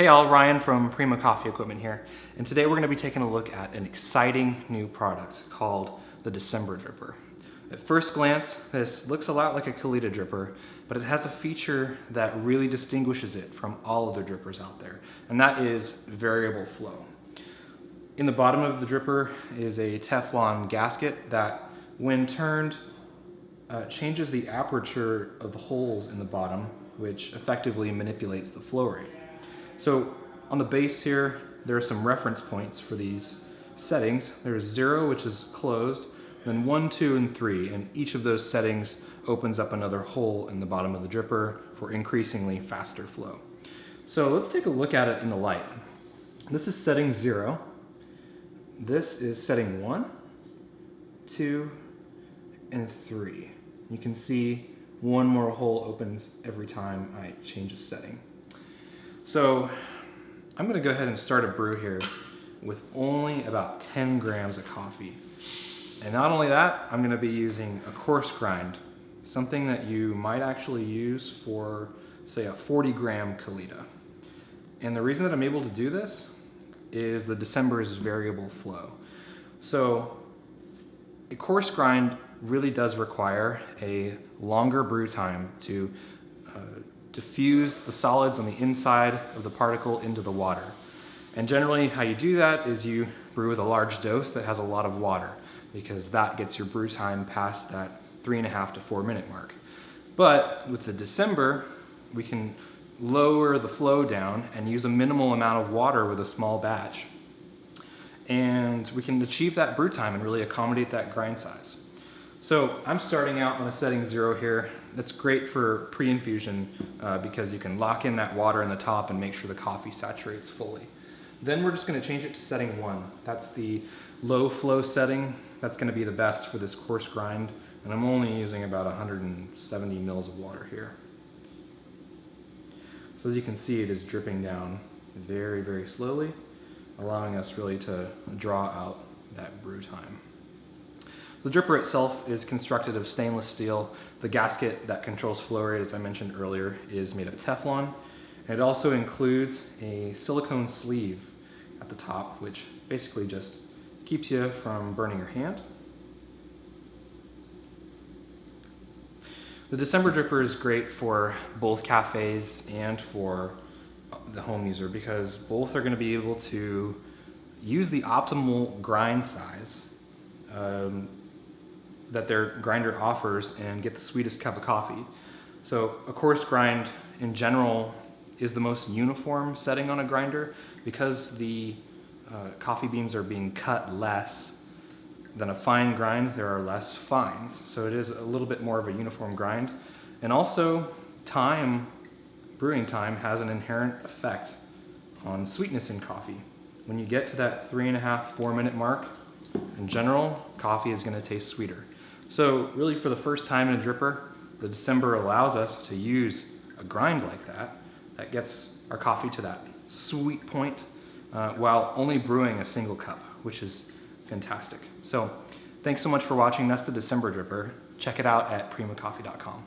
Hey all, Ryan from Prima Coffee Equipment here, and today we're going to be taking a look at an exciting new product called the December Dripper. At first glance, this looks a lot like a Kalita dripper, but it has a feature that really distinguishes it from all other drippers out there, and that is variable flow. In the bottom of the dripper is a Teflon gasket that, when turned, changes the aperture of the holes in the bottom, which effectively manipulates the flow rate. So on the base here, there are some reference points for these settings. There's 0, which is closed, then 1, 2, and 3, and each of those settings opens up another hole in the bottom of the dripper for increasingly faster flow. So let's take a look at it in the light. This is setting 0. This is setting 1, 2, and 3. You can see one more hole opens every time I change a setting. So I'm going to go ahead and start a brew here with only about 10 grams of coffee. And not only that, I'm going to be using a coarse grind, something that you might actually use for, say, a 40-gram Kalita. And the reason that I'm able to do this is the December's variable flow. So a coarse grind really does require a longer brew time to diffuse the solids on the inside of the particle into the water. And generally how you do that is you brew with a large dose that has a lot of water, because that gets your brew time past that 3.5 to 4 minute mark. But with the December, we can lower the flow down and use a minimal amount of water with a small batch. And we can achieve that brew time and really accommodate that grind size. So I'm starting out on a setting 0 here. That's great for Pre Infusion because you can lock in that water in the top and make sure the coffee saturates fully. Then we're just going to change it to setting 1. That's the low flow setting. That's going to be the best for this coarse grind. And I'm only using about 170 mils of water here. So as you can see, it is dripping down very, very slowly, allowing us really to draw out that brew time. The dripper itself is constructed of stainless steel. The gasket that controls flow rate, as I mentioned earlier, is made of Teflon. And it also includes a silicone sleeve at the top, which basically just keeps you from burning your hand. The December dripper is great for both cafes and for the home user because both are going to be able to use the optimal grind size that their grinder offers and get the sweetest cup of coffee. So a coarse grind in general is the most uniform setting on a grinder because the coffee beans are being cut less than a fine grind. There are less fines, so it is a little bit more of a uniform grind. And also brewing time has an inherent effect on sweetness in coffee. When you get to that 3.5 to 4 minute mark, in general, coffee is going to taste sweeter. So really, for the first time in a dripper, the December allows us to use a grind like that gets our coffee to that sweet point while only brewing a single cup, which is fantastic. So thanks so much for watching. That's the December dripper. Check it out at primacoffee.com.